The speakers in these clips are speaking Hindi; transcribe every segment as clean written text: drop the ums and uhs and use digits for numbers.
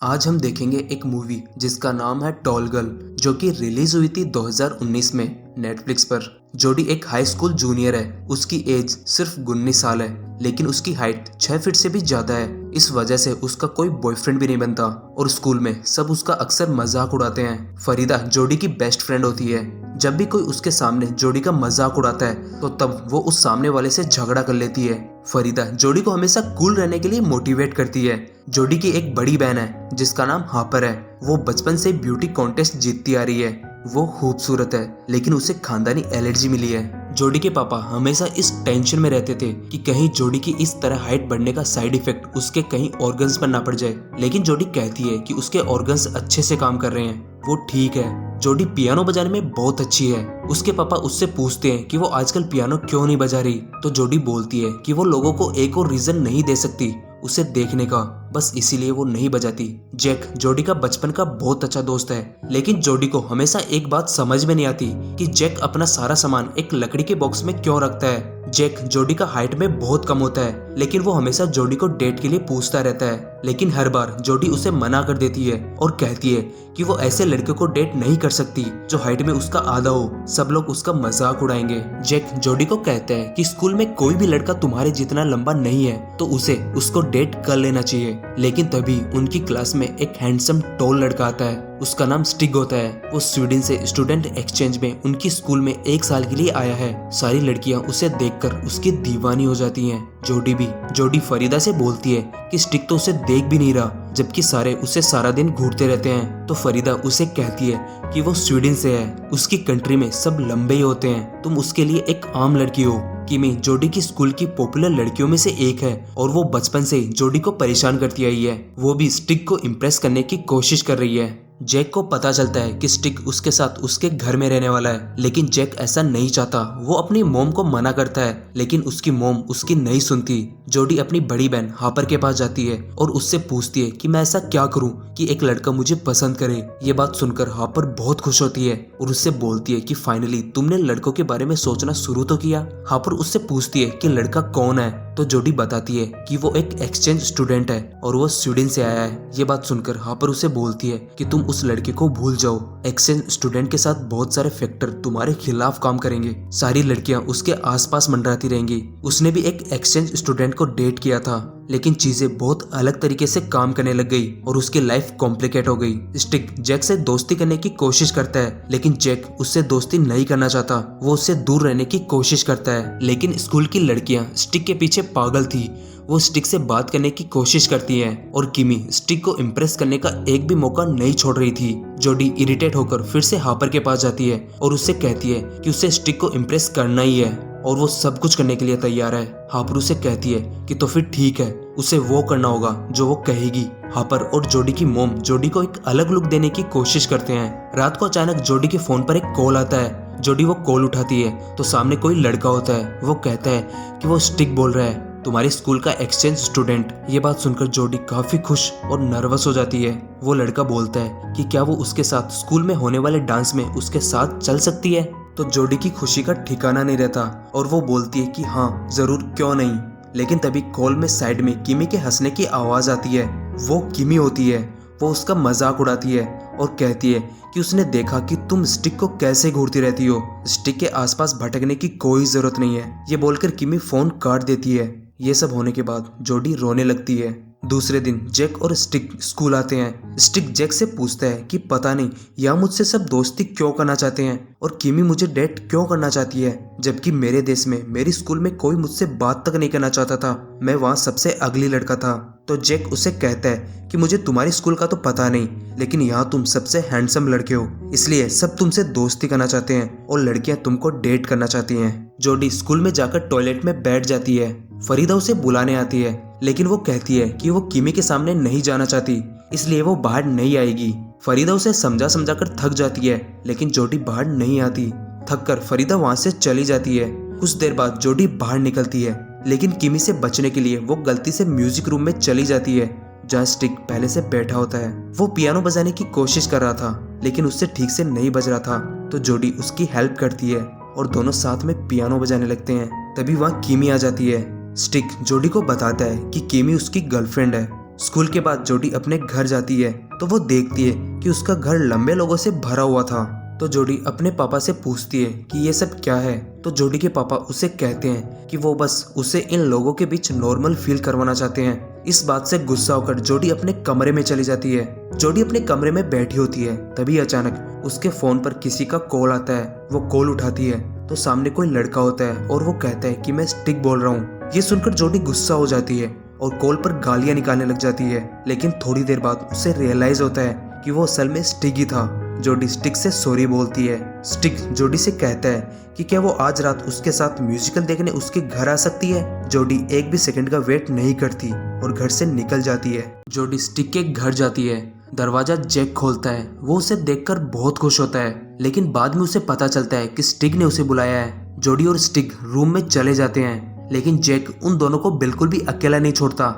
आज हम देखेंगे एक मूवी जिसका नाम है टॉल गर्ल, जो कि रिलीज हुई थी 2019 में नेटफ्लिक्स पर। जोडी एक हाई स्कूल जूनियर है। उसकी एज सिर्फ 19 साल है, लेकिन उसकी हाइट 6 फीट से भी ज्यादा है। इस वजह से उसका कोई बॉयफ्रेंड भी नहीं बनता और स्कूल में सब उसका अक्सर मजाक उड़ाते हैं। फरीदा जोडी की बेस्ट फ्रेंड होती है। जब भी कोई उसके सामने जोडी का मजाक उड़ाता है तो तब वो उस सामने वाले से झगड़ा कर लेती है। फरीदा जोडी को हमेशा कूल रहने के लिए मोटिवेट करती है। जोडी की एक बड़ी बहन है जिसका नाम हापर है। वो बचपन से ब्यूटी कॉन्टेस्ट जीतती आ रही है। वो खूबसूरत है, लेकिन उसे खानदानी एलर्जी मिली है। जोडी के पापा हमेशा इस टेंशन में रहते थे कि कहीं जोडी की इस तरह हाइट बढ़ने का साइड इफेक्ट उसके कहीं ऑर्गन्स पर ना पड़ जाए। लेकिन जोडी कहती है कि उसके ऑर्गन्स अच्छे से काम कर रहे हैं, वो ठीक है। जोडी पियानो बजाने में बहुत अच्छी है। उसके पापा उससे पूछते हैं कि वो आजकल पियानो क्यों नहीं बजा रही, तो जोडी बोलती है कि वो लोगों को एक और रीजन नहीं दे सकती उसे देखने का, बस इसीलिए वो नहीं बजाती। जैक जोडी का बचपन का बहुत अच्छा दोस्त है, लेकिन जोडी को हमेशा एक बात समझ में नहीं आती कि जैक अपना सारा सामान एक लकड़ी के बॉक्स में क्यों रखता है। जैक जोडी का हाइट में बहुत कम होता है, लेकिन वो हमेशा जोडी को डेट के लिए पूछता रहता है। लेकिन हर बार जोडी उसे मना कर देती है और कहती है कि वो ऐसे लड़के को डेट नहीं कर सकती जो हाइट में उसका आधा हो, सब लोग उसका मजाक उड़ाएंगे। जैक जोडी को कहता है कि स्कूल में कोई भी लड़का तुम्हारे जितना लंबा नहीं है तो उसे उसको डेट कर लेना चाहिए। लेकिन तभी उनकी क्लास में एक हैंडसम टॉल लड़का आता है। उसका नाम स्टिग होता है। वो स्वीडन से स्टूडेंट एक्सचेंज में उनकी स्कूल में 1 साल के लिए आया है। सारी लड़कियां उसे देखकर उसकी दीवानी हो जाती हैं, जोडी भी। जोडी फरीदा से बोलती है कि स्टिग तो उसे देख भी नहीं रहा, जबकि सारे उसे सारा दिन घूरते रहते हैं। तो फरीदा उसे कहती है कि वो स्वीडन से है, उसकी कंट्री में सब लंबे ही होते हैं, तुम उसके लिए एक आम लड़की हो। किमी जोडी की स्कूल की पॉपुलर लड़कियों में से एक है और वो बचपन से जोडी को परेशान करती आई है। वो भी स्टिग को इम्प्रेस करने की कोशिश कर रही है। जैक को पता चलता है कि स्टिग उसके साथ उसके घर में रहने वाला है, लेकिन जैक ऐसा नहीं चाहता। वो अपनी मॉम को मना करता है, लेकिन उसकी मॉम उसकी नहीं सुनती। जोडी अपनी बड़ी बहन हापर के पास जाती है और उससे पूछती है कि मैं ऐसा क्या करूं कि एक लड़का मुझे पसंद करे। ये बात सुनकर हापर बहुत खुश होती है और उससे बोलती है कि फाइनली तुमने लड़कों के बारे में सोचना शुरू तो किया। हापर उससे पूछती है कि लड़का कौन है, तो जोडी बताती है कि वो एक एक्सचेंज स्टूडेंट है और वो स्वीडन से आया है। ये बात सुनकर हापर उसे बोलती है कि तुम उस लड़के को भूल जाओ, एक्सचेंज स्टूडेंट के साथ बहुत सारे फैक्टर तुम्हारे खिलाफ काम करेंगे। सारी लड़कियां उसके आसपास मंडराती रहेंगी। उसने भी एक एक्सचेंज स्टूडेंट को डेट किया था, लेकिन चीजें बहुत अलग तरीके से काम करने लग गई और उसकी लाइफ कॉम्प्लिकेट हो गई। स्टिग जैक से दोस्ती करने की कोशिश करता है, लेकिन जैक उससे दोस्ती नहीं करना चाहता। वो उससे दूर रहने की कोशिश करता है, लेकिन स्कूल की लड़कियां स्टिग के पीछे पागल थी। वो स्टिग से बात करने की कोशिश करती है और किमी स्टिग को इम्प्रेस करने का एक भी मौका नहीं छोड़ रही थी। जोडी इरिटेट होकर फिर से हापर के पास जाती है और उससे कहती है कि उसे स्टिग को इम्प्रेस करना ही है और वो सब कुछ करने के लिए तैयार है। हापर उसे कहती है कि तो फिर ठीक है, उसे वो करना होगा जो वो कहेगी। हापर और जोडी की मॉम जोडी को एक अलग लुक देने की कोशिश करते हैं। रात को अचानक जोडी के फोन पर एक कॉल आता है। जोडी वो कॉल उठाती है तो सामने कोई लड़का होता है। वो कहता है कि वो स्टिग बोल रहा है, तुम्हारे स्कूल का एक्सचेंज स्टूडेंट। ये बात सुनकर जोडी काफी खुश और नर्वस हो जाती है। वो लड़का बोलता है कि क्या वो उसके साथ स्कूल में होने वाले डांस में उसके साथ चल सकती है। तो जोडी की खुशी का ठिकाना नहीं रहता और वो बोलती है कि हाँ जरूर, क्यों नहीं। लेकिन तभी कॉल में साइड में किमी के हंसने की आवाज आती है। वो किमी होती है। वो उसका मजाक उड़ाती है और कहती है कि उसने देखा कि तुम स्टिक को कैसे घूरती रहती हो, स्टिक के आसपास भटकने की कोई जरूरत नहीं है। ये बोलकर किमी फोन काट देती है। ये सब होने के बाद जोडी रोने लगती है। दूसरे दिन जैक और स्टिक स्कूल आते हैं। स्टिक जैक से पूछता है कि पता नहीं यहाँ मुझसे सब दोस्ती क्यों करना चाहते हैं और किमी मुझे डेट क्यों करना चाहती है, जबकि मेरे देश में मेरी स्कूल में कोई मुझसे बात तक नहीं करना चाहता था। मैं वहाँ सबसे अगली लड़का था। तो जैक उसे कहता है कि मुझे तुम्हारी स्कूल का तो पता नहीं, लेकिन यहाँ तुम सबसे हैंडसम लड़के हो, इसलिए सब तुमसे दोस्ती करना चाहते हैं और लड़कियां तुमको डेट करना चाहती हैं। जोडी स्कूल में जाकर टॉयलेट में बैठ जाती है। फरीदा उसे बुलाने आती है, लेकिन वो कहती है कि वो किमी के सामने नहीं जाना चाहती, इसलिए वो बाहर नहीं आएगी। फरीदा उसे समझा समझा कर थक जाती है, लेकिन जोडी बाहर नहीं आती। थक कर फरीदा वहाँ से चली जाती है। कुछ देर बाद जोडी बाहर निकलती है, लेकिन किमी से बचने के लिए वो गलती से म्यूजिक रूम में चली जाती है जहाँ स्टिक पहले से बैठा होता है। वो पियानो बजाने की कोशिश कर रहा था, लेकिन उससे ठीक से नहीं बज रहा था। तो जोडी उसकी हेल्प करती है और दोनों साथ में पियानो बजाने लगते हैं। तभी वहाँ किमी आ जाती है। स्टिक जोडी को बताता है कि किमी उसकी गर्लफ्रेंड है स्कूल के बाद जोडी अपने घर जाती है तो वो देखती है कि उसका घर लंबे लोगों से भरा हुआ था। तो जोडी अपने पापा से पूछती है कि ये सब क्या है। तो जोडी के पापा उसे कहते हैं कि वो बस उसे इन लोगों के बीच नॉर्मल फील करवाना चाहते हैं। इस बात से गुस्सा होकर जोडी अपने कमरे में चली जाती है। जोडी अपने कमरे में बैठी होती है, तभी अचानक उसके फोन पर किसी का कॉल आता है। वो कॉल उठाती है तो सामने कोई लड़का होता है और वो कहता है कि मैं स्टिक बोल रहा हूँ। ये सुनकर जोडी गुस्सा हो जाती है और कॉल पर गालियां निकालने लग जाती है। लेकिन थोड़ी देर बाद उसे रियलाइज होता है कि वो असल में स्टिक ही था। जोडी स्टिक से सॉरी बोलती है। स्टिक जोडी से कहता है कि क्या वो आज रात उसके साथ म्यूजिकल देखने उसके घर आ सकती है। जोडी एक भी सेकंड का वेट नहीं करती और घर से निकल जाती है। जोडी स्टिक के घर जाती है। दरवाजा जैक खोलता है। वो उसे देखकर बहुत खुश होता है, लेकिन बाद में उसे पता चलता है कि स्टिक ने उसे बुलाया है। जोडी और स्टिक रूम में चले जाते हैं, लेकिन जैक उन दोनों को बिल्कुल भी अकेला नहीं छोड़ता,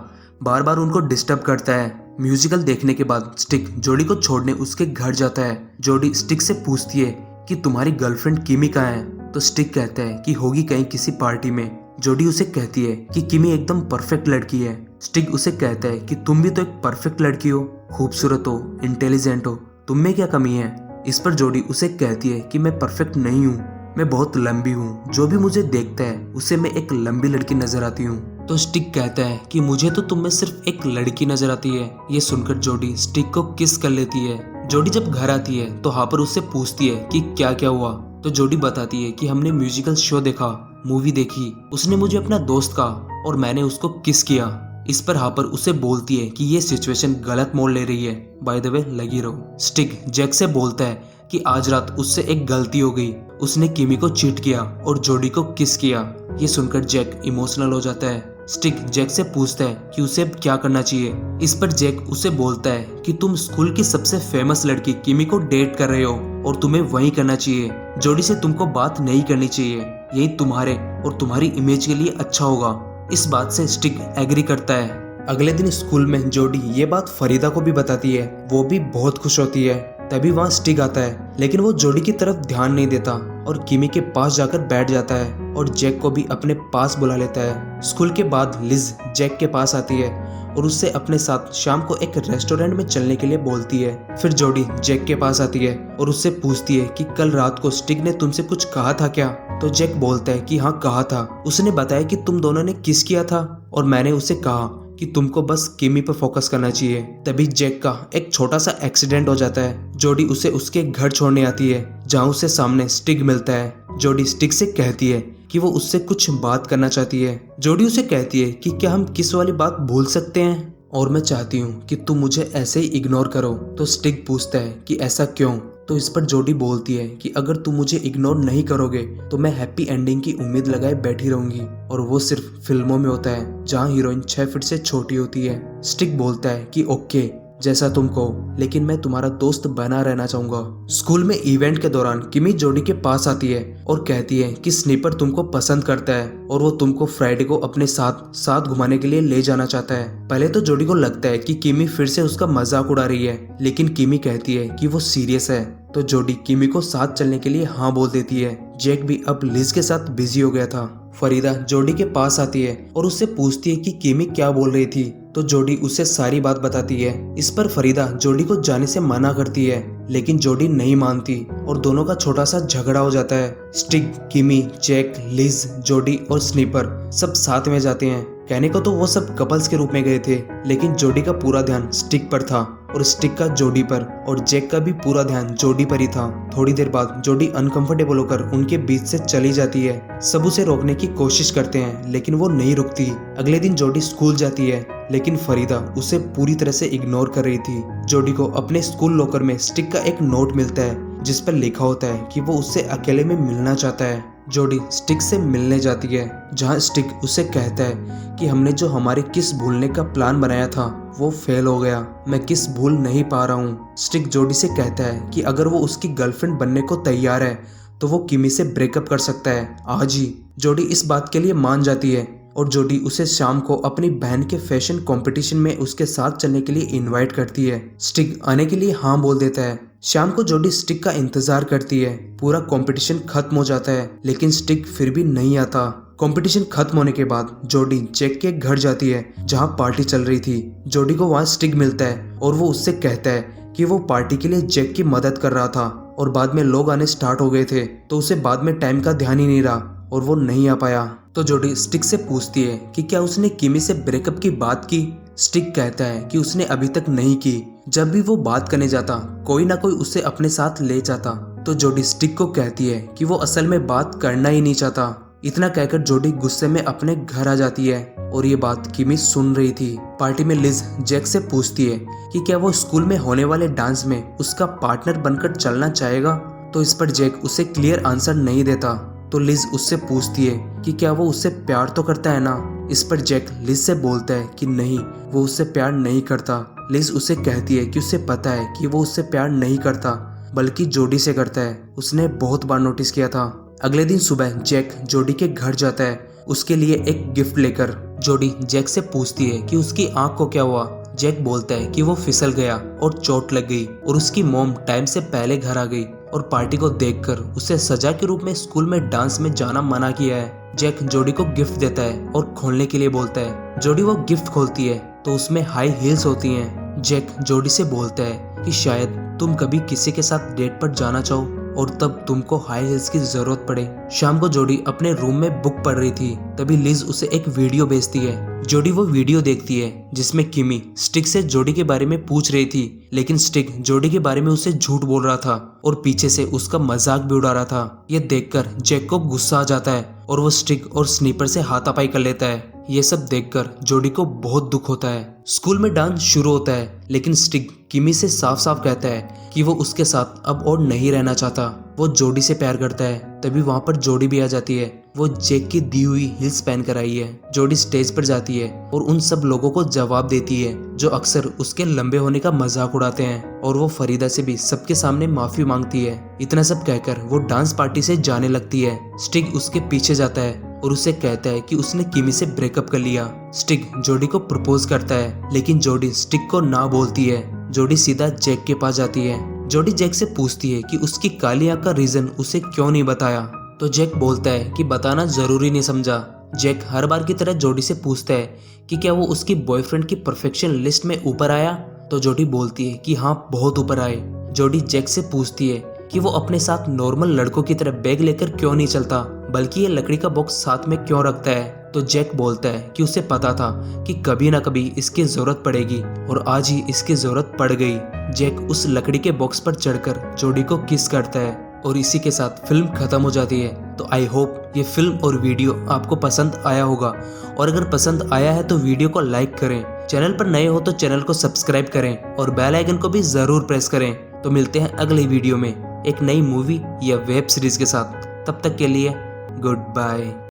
बार बार उनको डिस्टर्ब करता है। म्यूजिकल देखने के बाद स्टिक जोडी को छोड़ने उसके घर जाता है। जोडी स्टिक से पूछती है कि तुम्हारी गर्लफ्रेंड किमी कहाँ है। तो स्टिक कहता है कि होगी कहीं किसी पार्टी में। जोडी उसे कहती है कि किमी एकदम परफेक्ट लड़की है। स्टिक उसे कहता है कि तुम भी तो एक परफेक्ट लड़की हो, खूबसूरत हो, इंटेलिजेंट हो, तुम में क्या कमी है। इस पर जोडी उसे कहती है कि मैं परफेक्ट नहीं हूँ, मैं बहुत लंबी हूँ, जो भी मुझे देखता है उसे मैं एक लंबी लड़की नजर आती हूँ। तो स्टिक कहता है कि मुझे तो तुम में सिर्फ एक लड़की नजर आती है। ये सुनकर जोडी स्टिक को किस कर लेती है। जोडी जब घर आती है तो हापर उससे पूछती है कि क्या क्या हुआ। तो जोडी बताती है कि हमने म्यूजिकल शो देखा, मूवी देखी, उसने मुझे अपना दोस्त कहा और मैंने उसको किस किया। इस पर हापर उसे बोलती है कि ये सिचुएशन गलत मोड़ ले रही है, बाय द वे लगी रहो। स्टिक जैक से बोलता है कि आज रात उससे एक गलती हो गई, उसने किमी को चीट किया और जोडी को किस किया। ये सुनकर जैक इमोशनल हो जाता है। स्टिक जैक से पूछता है कि उसे अब क्या करना चाहिए। इस पर जैक उसे बोलता है कि तुम स्कूल की सबसे फेमस लड़की किमी को डेट कर रहे हो और तुम्हें वही करना चाहिए। जोडी से तुमको बात नहीं करनी चाहिए, यही तुम्हारे और तुम्हारी इमेज के लिए अच्छा होगा। इस बात से स्टिक एग्री करता है। अगले दिन स्कूल में जोडी ये बात फरीदा को भी बताती है। वो भी बहुत खुश होती है। तभी वहाँ स्टिक आता है, लेकिन वो जोडी की तरफ ध्यान नहीं देता और किमी के पास जाकर बैठ जाता है और जैक को भी अपने पास बुला लेता है। स्कूल के बाद लिज जैक के पास आती है और उससे अपने साथ शाम को एक रेस्टोरेंट में चलने के लिए बोलती है। फिर जोडी जैक के पास आती है और उससे पूछती है कि कल रात को स्टिक ने तुमसे कुछ कहा था क्या। तो जैक बोलता है कि हाँ कहा था, उसने बताया कि तुम दोनों ने किस किया था और मैंने उसे कहा कि तुमको बस किमी पर फोकस करना चाहिए। तभी जैक का एक छोटा सा एक्सीडेंट हो जाता है। जोडी उसे उसके घर छोड़ने आती है, जहाँ उसे सामने स्टिक मिलता है। जोडी स्टिक से कहती है कि वो उससे कुछ बात करना चाहती है। जोडी उसे कहती है कि क्या हम किस वाली बात भूल सकते हैं और मैं चाहती हूँ कि तुम मुझे ऐसे ही इग्नोर करो। तो स्टिक पूछता है कि ऐसा क्यों। तो इस पर जोडी बोलती है कि अगर तुम मुझे इग्नोर नहीं करोगे तो मैं हैप्पी एंडिंग की उम्मीद लगाए बैठी रहूंगी, और वो सिर्फ फिल्मों में होता है जहाँ हीरोइन 6 फीट से छोटी होती है। स्टिक बोलता है कि ओके जैसा तुम कहो, लेकिन मैं तुम्हारा दोस्त बना रहना चाहूंगा। स्कूल में इवेंट के दौरान किमी जोडी के पास आती है और कहती है कि स्नीपर तुमको पसंद करता है और वो तुमको फ्राइडे को अपने साथ घुमाने के लिए ले जाना चाहता है। पहले तो जोडी को लगता है कि किमी फिर से उसका मजाक उड़ा रही है, लेकिन किमी कहती है कि वो सीरियस है। तो जोडी किमी को साथ चलने के लिए हाँ बोल देती है। जैक भी अब लिज के साथ बिजी हो गया था। फरीदा जोडी के पास आती है और उससे पूछती है कि किमी क्या बोल रही थी। तो जोडी उसे सारी बात बताती है। इस पर फरीदा जोडी को जाने से मना करती है, लेकिन जोडी नहीं मानती और दोनों का छोटा सा झगड़ा हो जाता है। स्टिक, किमी, जैक, लिज, जोडी और स्नीपर सब साथ में जाते हैं। कहने को तो वो सब कपल्स के रूप में गए थे, लेकिन जोडी का पूरा ध्यान स्टिक पर था और स्टिक का जोडी पर, और जैक का भी पूरा ध्यान जोडी पर ही था। थोड़ी देर बाद जोडी अनकंफर्टेबल होकर उनके बीच से चली जाती है। सब उसे रोकने की कोशिश करते हैं, लेकिन वो नहीं रुकती। अगले दिन जोडी स्कूल जाती है, लेकिन फरीदा उसे पूरी तरह से इग्नोर कर रही थी। जोडी को अपने स्कूल लॉकर में स्टिक का एक नोट मिलता है जिस पर लिखा होता है कि वो उससे अकेले में मिलना चाहता है। जोडी स्टिक से मिलने जाती है, जहाँ स्टिक उसे कहता है कि हमने जो हमारे किस भूलने का प्लान बनाया था वो फेल हो गया, मैं किस भूल नहीं पा रहा हूँ। स्टिक जोडी से कहता है कि अगर वो उसकी गर्लफ्रेंड बनने को तैयार है तो वो किमी से ब्रेकअप कर सकता है आज ही। जोडी इस बात के लिए मान जाती है और जोडी उसे शाम को अपनी बहन के फैशन कंपटीशन में उसके साथ चलने के लिए इनवाइट करती है। स्टिक आने के लिए हाँ बोल देता है। शाम को जोडी स्टिक का इंतजार करती है। पूरा कंपटीशन खत्म हो जाता है, लेकिन स्टिक फिर भी नहीं आता। कंपटीशन खत्म होने के बाद जोडी जैक के घर जाती है जहाँ पार्टी चल रही थी। जोडी को वहाँ स्टिग मिलता है और वो उससे कहता है कि वो पार्टी के लिए जैक की मदद कर रहा था और बाद में लोग आने स्टार्ट हो गए थे तो उसे बाद में टाइम का ध्यान ही नहीं रहा और वो नहीं आ पाया। तो जोडी स्टिग से पूछती है कि क्या उसने किमी से ब्रेकअप की बात की। स्टिग कहता है कि उसने अभी तक नहीं की। जब भी वो बात करने जाता कोई ना कोई उसे अपने साथ ले जाता। तो जोडी स्टिग को कहती है कि वो असल में बात करना ही नहीं चाहता। इतना कहकर जोडी गुस्से में अपने घर आ जाती है और ये बात किमी सुन रही थी। पार्टी में लिज जैक से पूछती है कि क्या वो स्कूल में होने वाले डांस में उसका पार्टनर बनकर चलना चाहेगा। तो इस पर जैक उसे क्लियर आंसर नहीं देता। तो लिज उससे पूछती है कि क्या वो उससे प्यार तो करता है ना। इस पर जैक लिज से बोलता है कि नहीं, वो उससे प्यार नहीं करता। लिज उसे कहती है कि उसे पता है कि वो उससे प्यार नहीं करता बल्कि जोडी से करता है। उसने बहुत बार नोटिस किया था। अगले दिन सुबह जैक जोडी के घर जाता है उसके लिए एक गिफ्ट लेकर। जोडी जैक से पूछती है कि उसकी आंख को क्या हुआ। जैक बोलता है कि वो फिसल गया और चोट लग गई और उसकी मॉम टाइम से पहले घर आ गई और पार्टी को देखकर उसे सजा के रूप में स्कूल में डांस में जाना मना किया है। जैक जोडी को गिफ्ट देता है और खोलने के लिए बोलता है। जोडी वो गिफ्ट खोलती है तो उसमें हाई हील्स होती हैं। जैक जोडी से बोलता है कि शायद तुम कभी किसी के साथ डेट पर जाना चाहो और तब तुमको हाई हील्स की जरूरत पड़े। शाम को जोडी अपने रूम में बुक पढ़ रही थी तभी लिज उसे एक वीडियो भेजती है। जोडी वो वीडियो देखती है जिसमें किमी स्टिग से जोडी के बारे में पूछ रही थी लेकिन स्टिग जोडी के बारे में उसे झूठ बोल रहा था और पीछे से उसका मजाक भी उड़ा रहा था। ये देखकर जैक को गुस्सा आ जाता है और वो स्टिग और स्नीपर से हाथापाई कर लेता है। ये सब देखकर जोडी को बहुत दुख होता है। स्कूल में डांस शुरू होता है लेकिन स्टिग किमी से साफ साफ कहता है कि वो उसके साथ अब और नहीं रहना चाहता। वो जोडी से प्यार करता है। तभी वहाँ पर जोडी भी आ जाती है। वो जैक की दी हुई हिल्स पहन कर आई है। जोडी स्टेज पर जाती है और उन सब लोगों को जवाब देती है जो अक्सर उसके लंबे होने का मजाक उड़ाते हैं और वो फरीदा से भी सबके सामने माफी मांगती है। इतना सब कहकर वो डांस पार्टी से जाने लगती है। स्टिग उसके पीछे जाता है और उसे कहता है कि उसने किमी से ब्रेकअप कर लिया। स्टिग जोडी को प्रपोज करता है लेकिन जोडी स्टिग को ना बोलती है। जोडी सीधा जैक के पास जाती है। जोडी जैक से पूछती है कि उसकी काली आंख का रीजन उसे क्यों नहीं बताया। तो जैक बोलता है कि बताना जरूरी नहीं समझा। जैक हर बार की तरह जोडी से पूछता है कि क्या वो उसकी बॉयफ्रेंड की परफेक्शन लिस्ट में ऊपर आया। तो जोडी बोलती है कि हाँ, बहुत ऊपर आए। जोडी जैक से पूछती है कि वो अपने साथ नॉर्मल लड़कों की तरह बैग लेकर क्यों नहीं चलता बल्कि ये लकड़ी का बॉक्स साथ में क्यों रखता है। तो जैक बोलता है कि उसे पता था कि कभी ना कभी इसकी जरूरत पड़ेगी और आज ही इसकी जरूरत पड़ गई। जैक उस लकड़ी के बॉक्स पर चढ़कर जोडी को किस करता है और इसी के साथ फिल्म खत्म हो जाती है। तो आई होप ये फिल्म और वीडियो आपको पसंद आया होगा और अगर पसंद आया है तो वीडियो को लाइक करें। चैनल पर नए हो तो चैनल को सब्सक्राइब करें और बेल आइकन को भी जरूर प्रेस करें। तो मिलते हैं अगले वीडियो में एक नई मूवी या वेब सीरीज के साथ। तब तक के लिए गुड बाय।